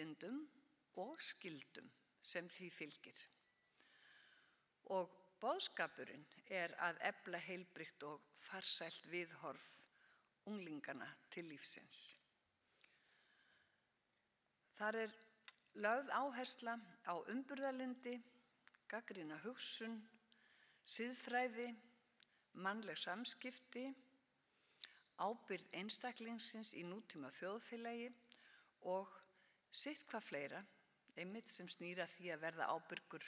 réttindum og skyldum sem því fylgir. Og boðskapurinn að efla heilbrigt og farsælt viðhorf unglingana til lífsins. Þar lögð áhersla á umburðarlyndi, gagnrýna hugsun, siðfræði, mannleg samskipti, ábyrgð einstaklingsins í nútíma þjóðfélagi og sitt hvað fleira, einmitt sem snýr að því að verða ábyrgur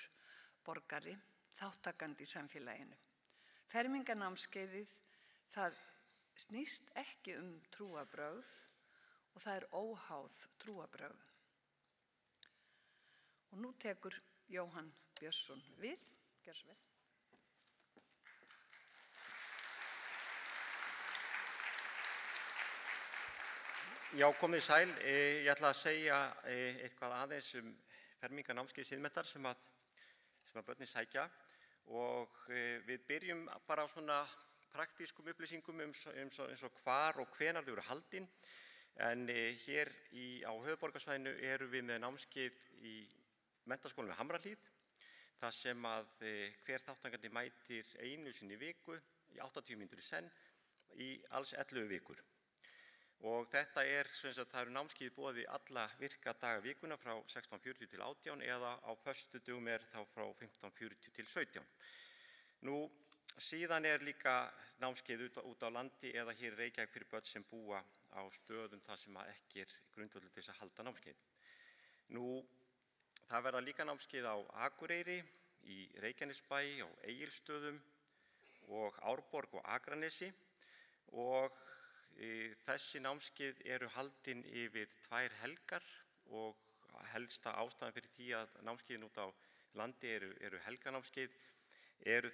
borgari, þáttakandi í samfélaginu. Fermingarnámskeiðið, það snýst ekki trúarbrögð og það óháð trúarbrögðum. Og nú tekur Jóhann Björnsson við. Gjör svo vel. Já, komið sæl. Ég ætla að segja eitthvað aðeins fermingarnámskeið siðmenntar sem að börnin sækja og við byrjum bara á svona praktískum upplýsingum eins og hvar og hvenær þau eru haldin. En hér á höfuðborgarsvæðinu eru við með námskeið í Menntaskólanum við Hamrahlíð, þar sem að hver þátttakandi mætir einu sinni í viku í 80 mínútur í senn í alls 11 vikur. Og þetta það eru námskeið í boði alla virka daga vikuna frá 16:40 til 18 eða á föstudögum þá frá 15:40 til 17. Nú, síðan líka námskeið út á landi eða hér í Reykjavík fyrir börn sem búa á stöðum þar sem ekki grundvöllur til þess að halda námskeið. Nú, það verða líka námskeið á Akureyri, í Reykjanesbæ, á Egilsstöðum og Árborg og Akranesi og þessi námskeið eru haldin yfir 2 helgar og helsta ástæðan fyrir því að námskeiðin út á landi eru helganámskeið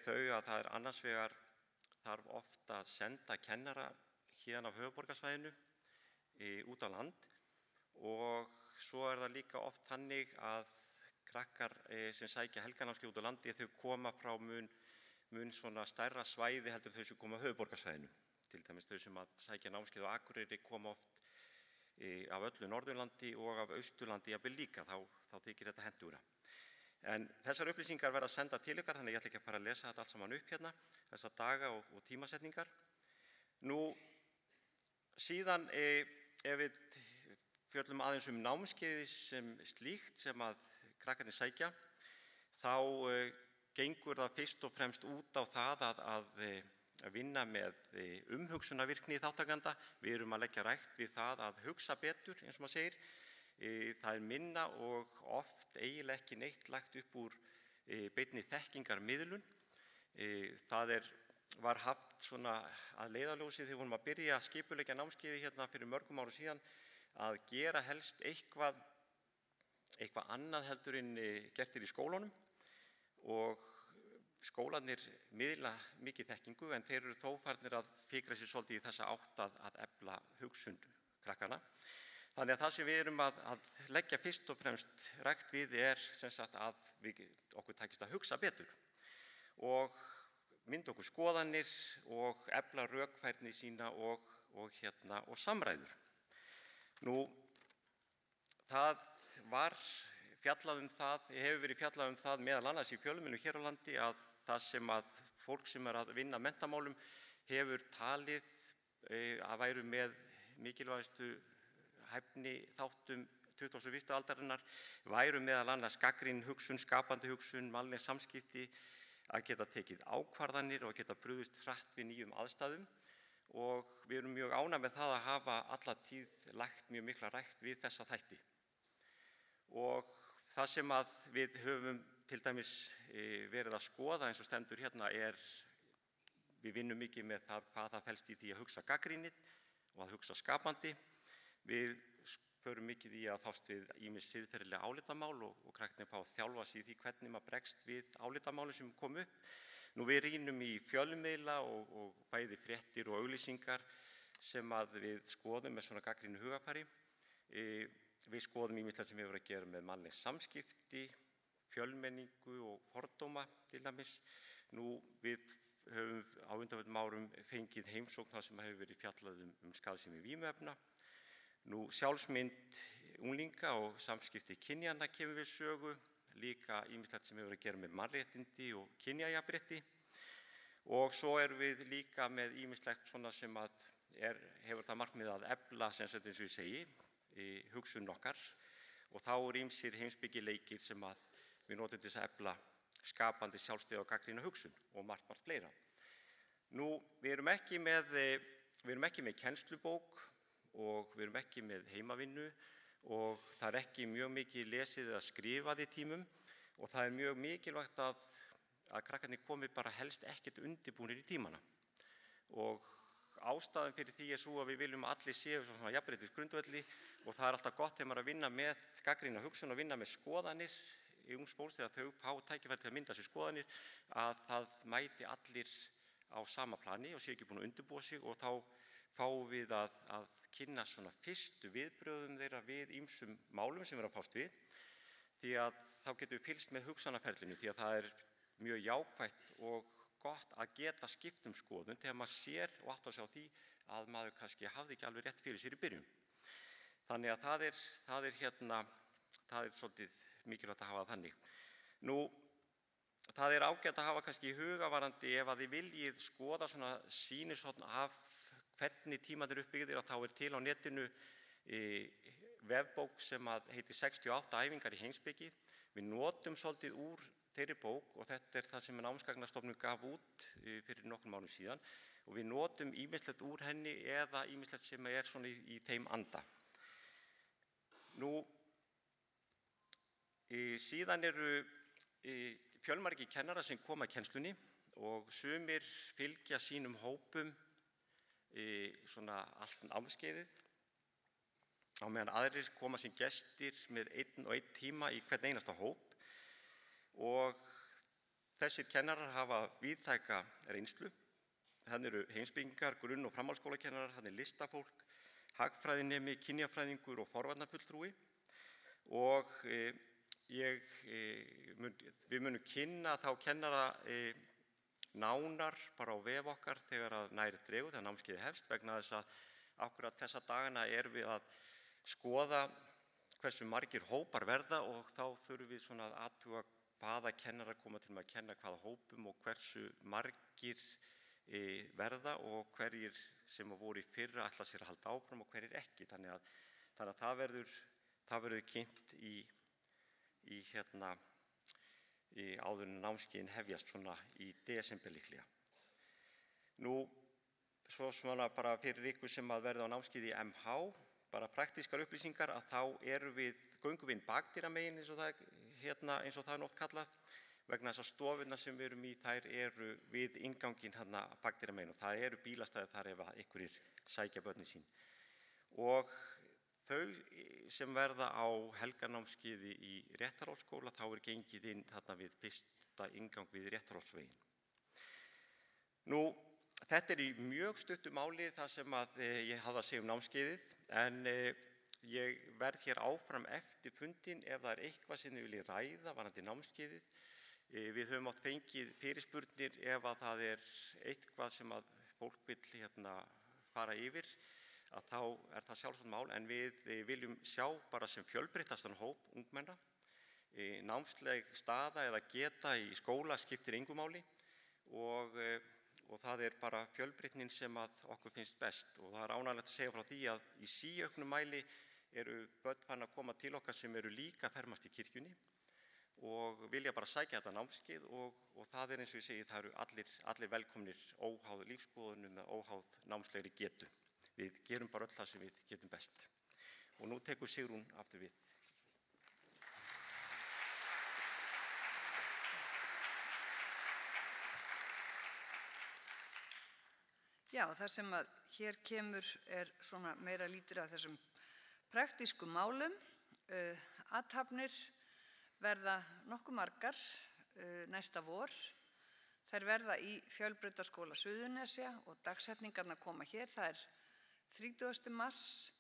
þau að það annars vegar þarf oft að senda kennara héðan af höfuðborgarsvæðinu út á land og svo það líka oft þannig að krakkar sem sækja helganámskeið út á landi þau koma frá mun svona stærra svæði heldur þau sem koma af höfuðborgarsvæðinu. Til dæmis þau sem að sækja námskeið á Akureyri koma oft af öllu Norðurlandi og af Austurlandi jafnvel líka, þá þykir þetta hentugra. En þessar upplýsingar verða senda til ykkar, þannig ég ætla ekki að fara að lesa þetta allt saman upp hérna, þessar daga og tímasetningar. Nú, síðan ef við fjöllum aðeins námskeiði sem slíkt sem að krakkarnir sækja, þá gengur það fyrst og fremst út á það að vinna með umhugsunarvirkni þáttakanda. Við erum að leggja rækt við það að hugsa betur, eins og maður segir. Það minna og oft eiginlega ekki neitt lagt upp úr beinni þekkingarmiðlun. Það var haft svona að leiðarljósi þegar við vorum að byrja að skipuleggja námskeiði hérna fyrir mörgum árum síðan að gera helst eitthvað annað heldur en gert í skólunum og skólarnir miðla mikið þekkingu en þeir eru þó farnir að fikra sér svolítið í þessa átt að efla hugsun krakkana. Þannig að það sem við erum að leggja fyrst og fremst rækt við sem sagt að okkur takist að hugsa betur og mynda okkur skoðanir og efla rökfærni sína og samræður. Nú, það hefur verið fjallað það meðal annars í fjölmiðlum hér á landi að það sem að fólk sem að vinna menntamálum hefur talið að væru með mikilvægustu hæfni þáttum 21. aldarinnar væru meðal annars gagnrýnin hugsun, skapandi hugsun, mannleg samskipti, að geta tekið ákvarðanir og geta brugðist hratt við nýjum aðstæðum og við erum mjög ánægð með það að hafa alla tíð lagt mjög mikla rækt við þessa þætti. Og það sem að við höfum til dæmis verið að skoða eins og stendur hérna við vinnum mikið með það hvað það felst í því að hugsa gagnrýnið og að hugsa skapandi. Við förum mikið í að fást við ýmis siðferðileg álitamál og krakkarnir fá að þjálfa sig í því hvernig maður bregst við álitamálum sem kom upp. Nú við rýnum í fjölmiðla og bæði fréttir og auglýsingar sem að við skoðum með svona gagnrýnu hugafari. Við skoðum ýmislegt sem hefur að gera með mannleg samskipti, fjölmenningu og fordóma til dæmis. Nú við höfum á undanförnum árum fengið heimsókn þar sem hefur verið fjallað skaðsemi vímuefna. Nú sjálfsmynd unglinga og samskipti kynjanna kemur við sögu, líka ýmislegt sem hefur að gera með mannréttindi og kynjajafnrétti. Og svo erum við líka með ýmislegt svona sem að hefur það markmið að efla, sem sagt eins og ég segi, hugsun okkar, og þá eru ýmsir heimspekileikir sem að við notum til þess að efla skapandi, sjálfstæða og gagnrýna hugsun og margt fleira. Nú, við erum ekki með kennslubók og við erum ekki með heimavinnu og það er ekki mjög mikið lesið eða skrifað í tímum og það er mjög mikilvægt að krakkarnir komi bara helst ekkert undirbúnir í tímana. Og ástæðan fyrir því er svo að við viljum allir séu svona jafnréttisgrundvelli og það er alltaf gott þegar maður að vinna með gagnrýna hugsun og vinna með skoðanir í ungs fólks þegar þau fá tækifæri til að mynda sér skoðanir, að það mæti allir á sama plani og sé ekki búin að undirbúa sig og þá fáum við að kynna svona fyrstu viðbrögðum þeirra við ýmsum málum sem við erum að fást við, því að þá getum við fylgst með hugsanaferlinu, því að það er mjög jákvætt og gott að geta skipt skoðun þegar maður sér og áttar sig á því að maður kannski hafði ekki alveg rétt fyrir sér í byrjun. Þannig að það er svolítið mikilvægt að hafa það þannig. Nú, það er ágætt að hafa kannski í hugavarandi ef að þið viljið skoða svona sýnishorn af hvernig tímarnir uppbyggðir, að þá er til á netinu vefbók sem að heitir 68 æfingar í heimspeki. Við notum svolítið úr þeirri bók og þetta er það sem Námsgagnastofnun gaf út fyrir nokkrum árum síðan og við notum ýmislegt úr henni eða ýmislegt sem er svona í þeim anda. Nú, síðan eru fjölmargir kennarar sem koma að kennslunni og sumir fylgja sínum hópum svona allt námskeiðið á meðan aðrir koma sem gestir með einn og einn tíma í hvern einasta hóp og þessir kennarar hafa víðtæka reynslu. Þannig eru heimspekingar, grunn- og framhaldsskólakennarar, þannig listafólk, hagfræðinemi, kynjafræðingur og forvarnarfulltrúi og við munum kynna þá kennara nánar bara á vef okkar þegar að nær dregur þegar námskeiðið hefst, vegna þess að akkúrat þessa dagana erum við að skoða hversu margir hópar verða og þá þurfum við svona að athuga hvaða kennarar koma til með að kenna hvaða hópum og hversu margir verða og hverjir sem voru í fyrra ætla sér að halda áfram og hverjir ekki. Þannig að það verður kynnt áður en námskeiðin hefjast svona í desember líklega. Nú, svo svona bara fyrir ykkur sem að verða á námskeiði í MH, bara praktískar upplýsingar, að þá göngum við inn bakdýramegin eins og það er oft kallað, vegna þess að stofurnar sem við erum í, þær eru við innganginn bakdýramegin og það eru bílastæði þar ef einhverjir sækja börnin sín. Og þau sem verða á helgarnámskeiði í Réttarholtsskóla, þá er gengið inn við fyrsta inngang við Réttarholtsveginn. Nú, þetta er í mjög stuttu máli það sem að ég hafði að segja námskeiðið, en ég verð hér áfram eftir fundin ef það er eitthvað sem þið viljið ræða varðandi námskeiðið. Við höfum átt fengið fyrirspurnir ef að það er eitthvað sem að fólk vill fara yfir, að þá er það sjálfsagt mál, en við viljum sjá bara sem fjölbreyttastan hóp ungmenna. Námsleg staða eða geta í skóla skiptir engu máli og það er bara fjölbreytnin sem að okkur finnst best og það er ánægjulegt að segja frá því að í síauknum mæli eru börn farin að koma til okkar sem eru líka fermast í kirkjunni og vilja bara sækja þetta námskeið og það er eins og ég segi, það eru allir velkomnir óháð lífsskoðunum eða óháð námslegri getu. Við gerum bara öll það sem við getum best. Og nú tekur Sigrún aftur við. Já, það sem að hér kemur er svona meira lítur af þessum praktísku málum. Athafnir verða nokkuð margar næsta vor. Þær verða í Fjölbrautaskóla Suðurnesja og dagsetningarnar koma hér. Það er 30. mars,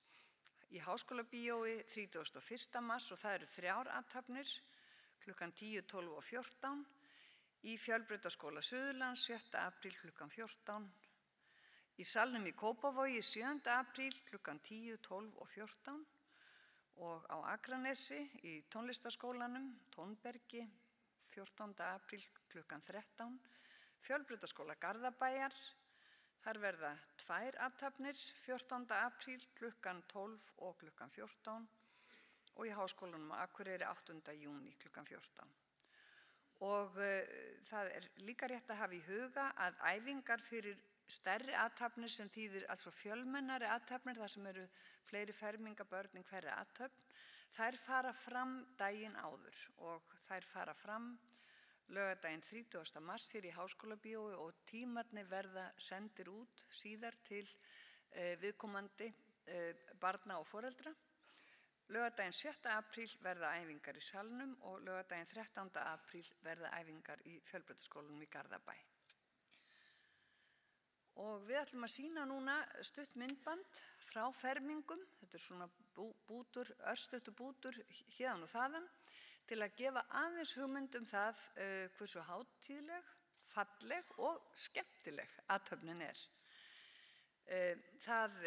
í Háskólabíói 31. mars og það eru 3 athafnir klukkan 10, 12 og 14. Í Fjölbrautaskóla Suðurlands 7. apríl klukkan 14. Í salnum í Kópavogi 7. apríl klukkan 10, 12 og 14. og á Akranesi í tónlistarskólanum, Tónbergi, 14. apríl kl. 13, Fjölbrautaskóla Garðabæjar, þar verða 2 athafnir, 14. apríl kl. 12 og kl. 14 og í Háskólanum á Akureyri 8. júní kl. 14. Og það líka rétt að hafa í huga að æfingar fyrir stærri athafnir sem þýðir altså fjölmennari athafnir, þar sem eru fleiri fermingabörn en hverri athöfn, þær fara fram daginn áður og þær fara fram laugardaginn 30. mars hér í Háskólabíói og tímarnir verða sendir út síðar til viðkomandi barna og foreldra. Laugardaginn 7. apríl verða æfingar í salnum og laugardaginn 13. apríl verða æfingar í Fjölbrautaskólanum í Garðabæ. Og við ætlum að sýna núna stutt myndband frá fermingum, þetta svona örstuttur bútur héðan og þaðan, til að gefa aðeins hugmynd það hversu hátíðleg, falleg og skemmtileg athöfnin Það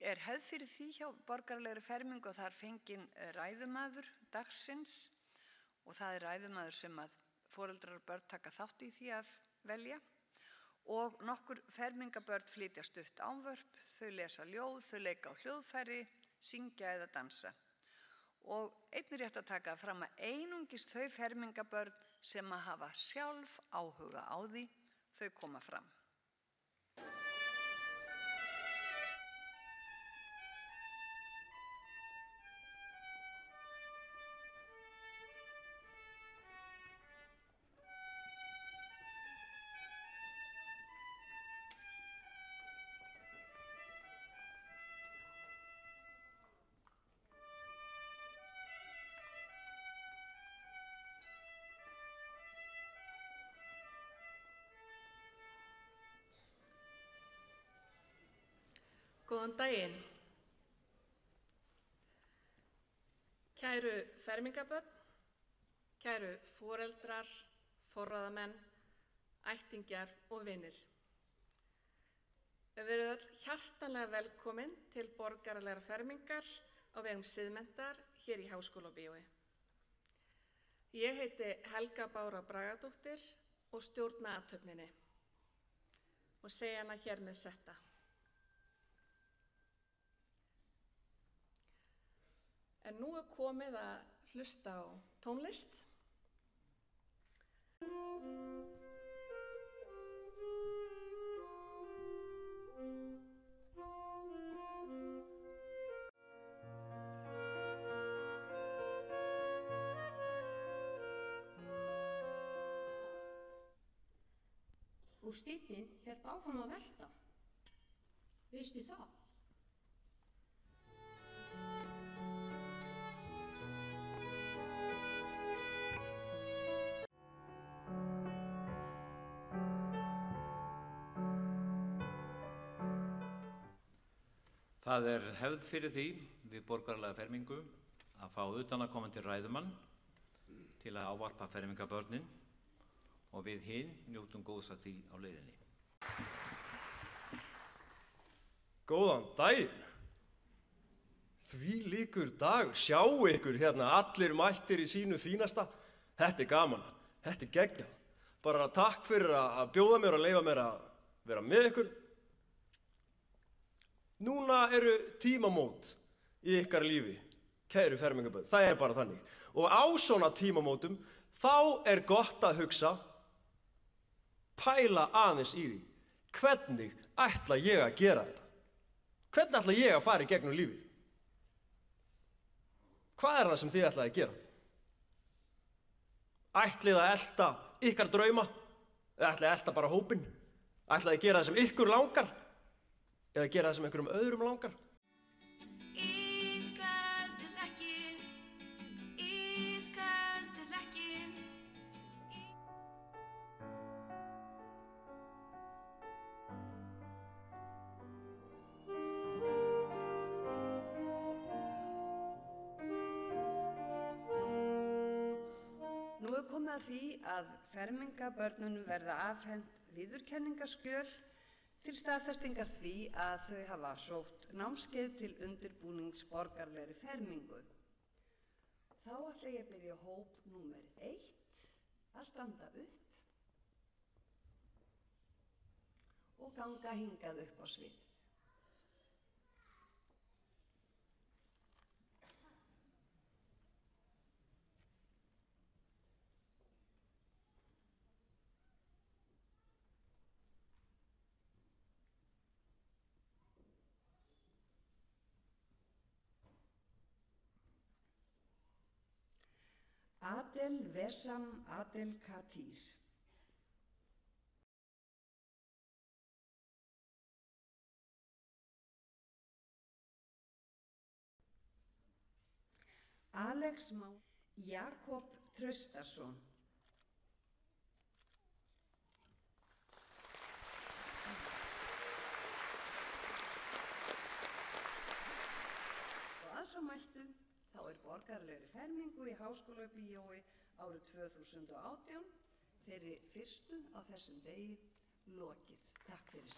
hefð fyrir því hjá borgaralegri fermingu og það fenginn ræðumaður dagsins og það ræðumaður sem að foreldrar og börn taka þátt í því að velja. Og nokkur fermingabörn flytja stutt ávörp, þau lesa ljóð, þau leika á hljóðfæri, syngja eða dansa. Og einnig rétt að taka fram að einungis þau fermingabörn sem að hafa sjálf áhuga á því, þau koma fram. Góðan daginn. Kæru fermingabörn, kæru foreldrar, forráðamenn, ættingjar og vinir. Við erum öll hjartanlega velkomin til borgaralegra fermingar á vegum Siðmenntar hér í Háskólabíói. Ég heiti Helga Bára Bragadóttir og stjórna athöfninni og segja hana hér með setta. En nú komið að hlusta á tónlist. Og steinninn hélt áfram að velta. Veistu það? Það hefð fyrir því við borgaralega fermingu að fá utanaðkomandi ræðumann til að ávarpa fermingabörnin og við hin njótum góðs af því á leiðinni. Góðan daginn! Þvílíkur dagur, sjáu ykkur hérna, allir mættir í sínu fínasta. Þetta gaman, þetta geggjað. Bara takk fyrir að bjóða mér og leyfa mér að vera með ykkur. Núna eru tímamót í ykkar lífi, kæru fermingabörn, það bara þannig. Og á svona tímamótum, þá gott að hugsa, pæla aðeins í því. Hvernig ætla ég að gera þetta? Hvernig ætla ég að fara í gegnum lífið? Hvað það sem þið ætlaði að gera? Ætlið að elta ykkar drauma? Eða ætlið að elta bara hópinn? Ætlaði að gera það sem ykkur langar? Eða gera það sem einhverjum öðrum langar? Ísköldur legginn, ísköldur legginn. Nú komið að því að fermingabörnunum verða afhent viðurkenningaskjöl til staðfestingar því að þau hafa sótt námskeið til undirbúnings borgaralegri fermingu. Þá ætla ég að biðja hóp númer 1 að standa upp og ganga hingað upp á svið. Adel Vesam Adel Katir. Alex Jakob Traustason. Og að svo mæltu, þá borgaralegri fermingu í Háskólabíói árið 2018, þeirri fyrstu á þessum degi, lokið. Takk fyrir.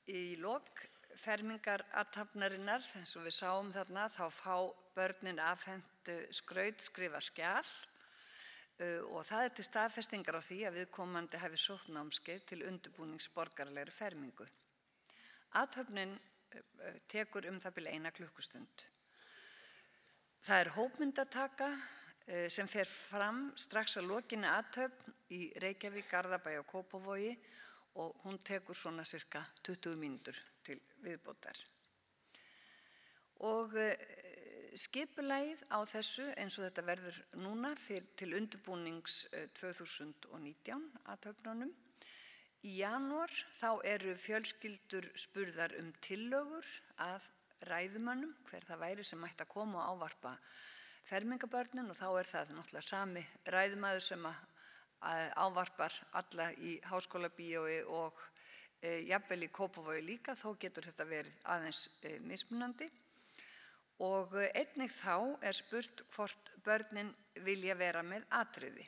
Í lok fermingarathafnarinnar, eins og við sáum þarna, þá fá börnin afhent skrautskrifa skjal og það til staðfestingar á því að viðkomandi hafi sótt námskeið til undirbúnings borgaralegri fermingu. Athöfnin tekur það bil 1 klukkustund. Það hópmyndataka sem fer fram strax að lokinni athöfn í Reykjavík, Garðabæ og Kópavogi og hún tekur svona cirka 20 mínútur til viðbótar. Og skipulagið á þessu, eins og þetta verður núna til undirbúnings 2019 athöfnunum. Í janúar þá eru fjölskyldur spurðar tillögur að ræðumönnum, hver það væri sem mætti að koma og ávarpa fermingabörnin, og þá það náttúrulega sami ræðumaður sem ávarpar alla í Háskólabíói og jafnvel í Kópavogi líka, þó getur þetta verið aðeins mismunandi. Og einnig þá spurt hvort börnin vilja vera með atriði.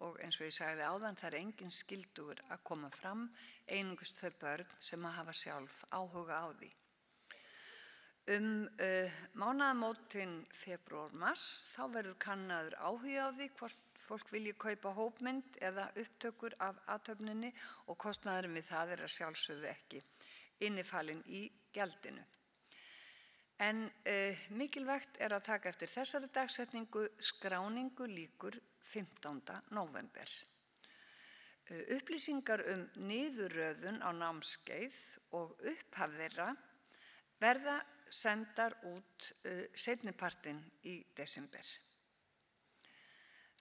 Og eins og ég sagði áðan, það enginn skyldugur að koma fram, einungis þau börn sem hafa sjálf áhuga á því. Mánaðamótin febrúar-mars, þá verður kannaður áhugi á því hvort fólk vilji kaupa hópmynd eða upptökur af athöfninni og kostnaðurinn við það að sjálfsögðu ekki innifalinn í gjaldinu. En mikilvægt að taka eftir þessari dagsetningu, skráningu lýkur 15. nóvember. Upplýsingar niðurröðun á námskeið og upphaf þeirra verða sendar út seinnipartinn í desember.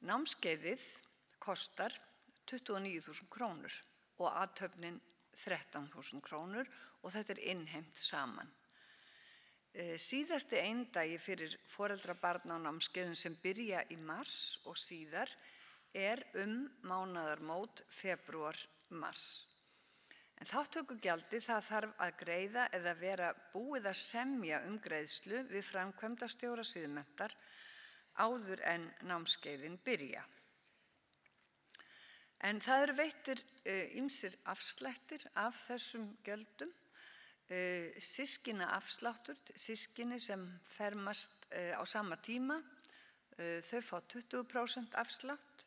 Námskeiðið kostar 29.000 krónur og athöfnin 13.000 krónur og þetta innheimt saman. Síðasti eindagi fyrir foreldra barna á námskeiðum sem byrja í mars og síðar mánaðarmót febrúar-mars. En þátttökugjaldið það þarf að greiða eða vera búið að semja greiðslu við framkvæmdastjóra siðmenntar áður en námskeiðin byrja. En það eru veittir ýmsir afslættir af þessum gjöldum. Systkinaafsláttur, systkini sem fermast á sama tíma, þau fá 20% afslátt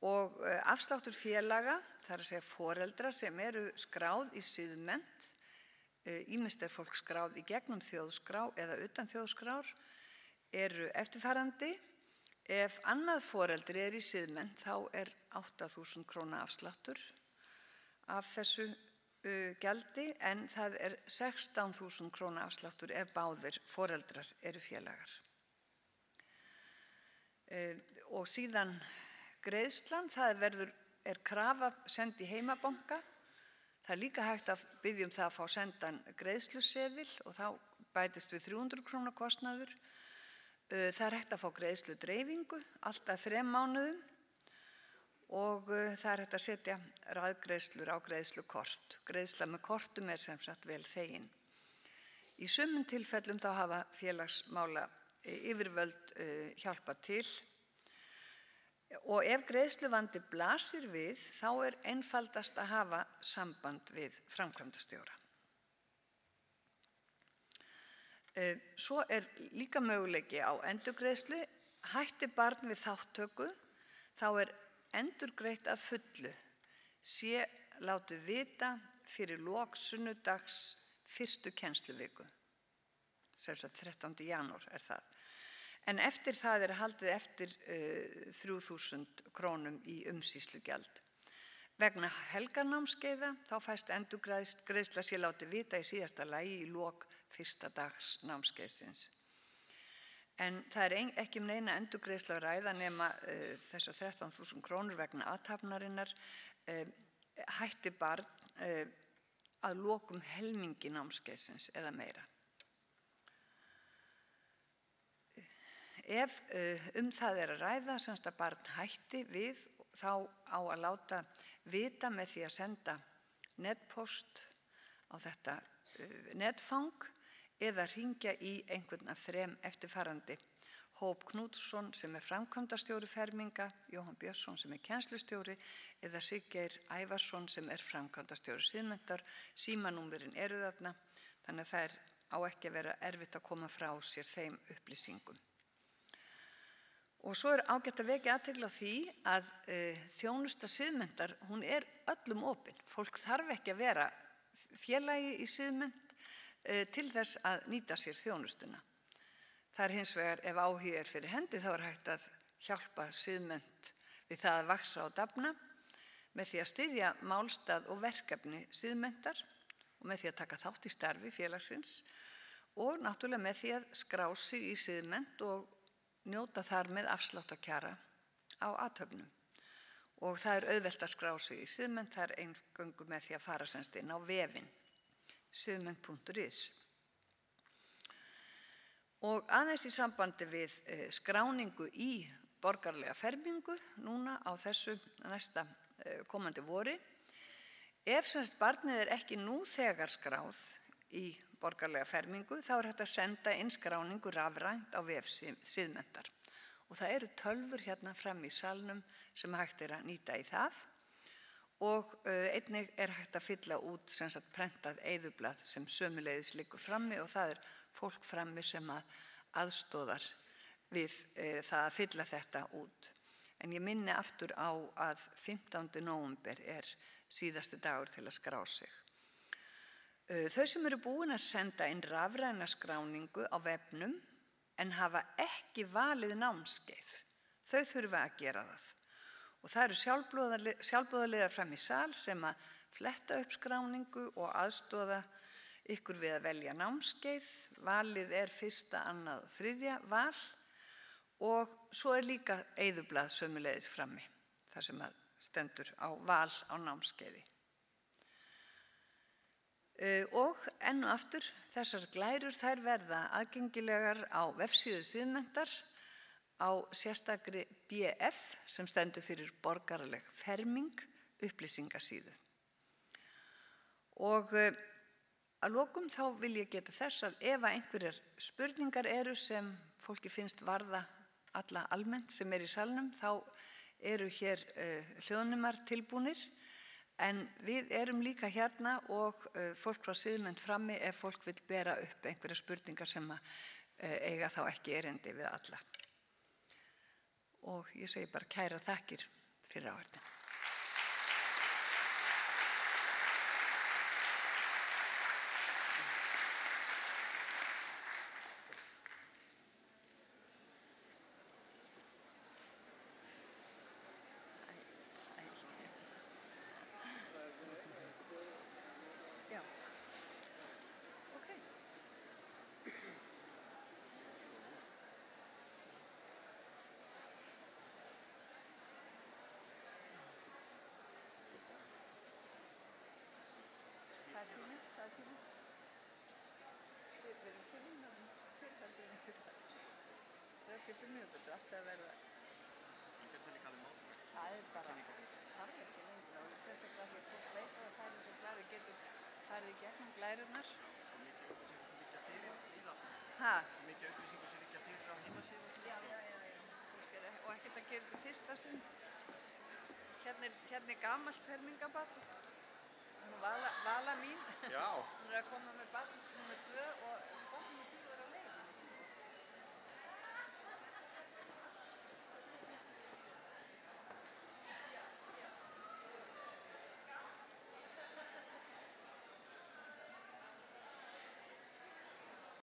og afsláttur félaga, það er að segja foreldra sem eru skráð í siðmennt, ýmist fólk skráð í gegnum þjóðskrá eða utan þjóðskrár, eru eftirfarandi. Ef annað foreldri í siðmennt þá 8.000 króna afsláttur af þessu gjaldi en það 16.000 króna afsláttur ef báðir foreldrar eru félagar. Og síðan greiðslan, það krafa send í heimabanka. Það líka hægt að biðja það að fá sendan greiðsluseðil og þá bætist við 300 króna kostnaður. Það hægt að fá greiðsludreifingu alltaf 3 mánuðum og það hægt að setja raðgreiðslur á greiðslukort. Greiðsla með kortum sem sagt vel þegin. Í sumum tilfellum þá hafa félagsmála yfirvöld hjálpað til og ef greiðsluvandi blasir við þá einfaldast að hafa samband við framkvæmdastjóra. Svo líka möguleiki á endurgreiðslu. Hætti barn við þátttöku þá endurgreitt að fullu, sé látið vita fyrir lok sunnudags fyrstu kennsluviku, sem sagt 13. janúar það. En eftir það haldið eftir 3.000 krónum í umsýslugjald. Vegna helgarnámskeiða þá fæst endurgreiðsla sé látið vita í síðasta lagi í lok fyrsta dags námskeiðsins. En það ekki neina endurgreiðslu að ræða nema þessar 13.000 krónur vegna athafnarinnar hætti barn að lokum helmingi námskeiðsins eða meira. Ef það að ræða, semst að barn hætti við, þá á að láta vita með því að senda netpost á þetta netfang eða hringja í einhvern af 3 eftirfarandi. Hóp Knútsson sem framkvæmdastjóri ferminga, Jóhann Björnsson sem kennslustjóri eða Siggeir Ævarsson sem framkvæmdastjóri siðmenntar. Símanúmerin eru þarna, þannig að það á ekki að vera erfitt að koma frá sér þeim upplýsingum. Og svo ágætt að vekja athygli á því að þjónusta siðmenntar, hún öllum opin. Fólk þarf ekki að vera félagi í siðmennt til þess að nýta sér þjónustuna. Það hins vegar, ef áhugi fyrir hendi, þá hægt að hjálpa siðmennt við það að vaxa og dafna með því að styðja málstað og verkefni siðmenntar og með því að taka þátt í starfi félagsins og náttúrulega með því að skrá sig í siðmennt og njóta þar með afsláttarkjara á athöfnum. Og það auðvelt að skrá sig í siðmennt, það eingöngu með því að fara semst inn á vefinn, siðmennt.is. Og aðeins í sambandi við skráningu í borgarlega fermingu núna á þessu næsta komandi vori. Ef semst barnið ekki nú þegar skráð í borgarlega fermingu, þá hægt að senda inn skráningu rafrænt á vef siðmenntar. Og það eru tölvur hérna fram í salnum sem hægt að nýta í það. Og einnig hægt að fylla út sem sagt prentað eyðublað sem sömuleiðis liggur frammi og það fólk frammi sem aðstoðar við það að fylla þetta út. En ég minni aftur á að 15. nóvember síðasti dagur til að skrá sig. Þau sem eru búin að senda inn rafræna skráningu á vefnum en hafa ekki valið námskeið, þau þurfa að gera það. Og það eru sjálfboðaliðar fram í sal sem að fletta upp skráningu og aðstoða ykkur við að velja námskeið. Valið 1., 2., 3. val og svo líka eyðublað sömuleiðis frammi, þar sem að stendur á val á námskeiði. Og enn og aftur, þessar glærur þær verða aðgengilegar á vefsíðu Siðmenntar á sérstakri BF sem stendur fyrir borgaraleg ferming upplýsingasíðu. Og að lokum þá vil ég geta þess að ef einhverjar spurningar eru sem fólki finnst varða alla almennt sem í salnum, þá eru hér hljóðnumar tilbúnir. En við erum líka hérna og fólk frá Siðmennt frammi ef fólk vil bera upp einhverja spurningar sem eiga þá ekki erindi við alla. Og ég segi bara kæra þakkir fyrir áheyrnina. Alltaf að verða. Það bara þarf ekki lengur og sérstaklega því að fólk veit að það sem glæri getur farið í gegnum glærurnar. Svo mikið upplýsingur sem liggja fyrir á heimasíðu. Já. Og ekkert að gera þetta fyrsta sinn. Hérna gamalt fermingabarn. Vala mín. Já. Hún að koma með barn nr. 2 og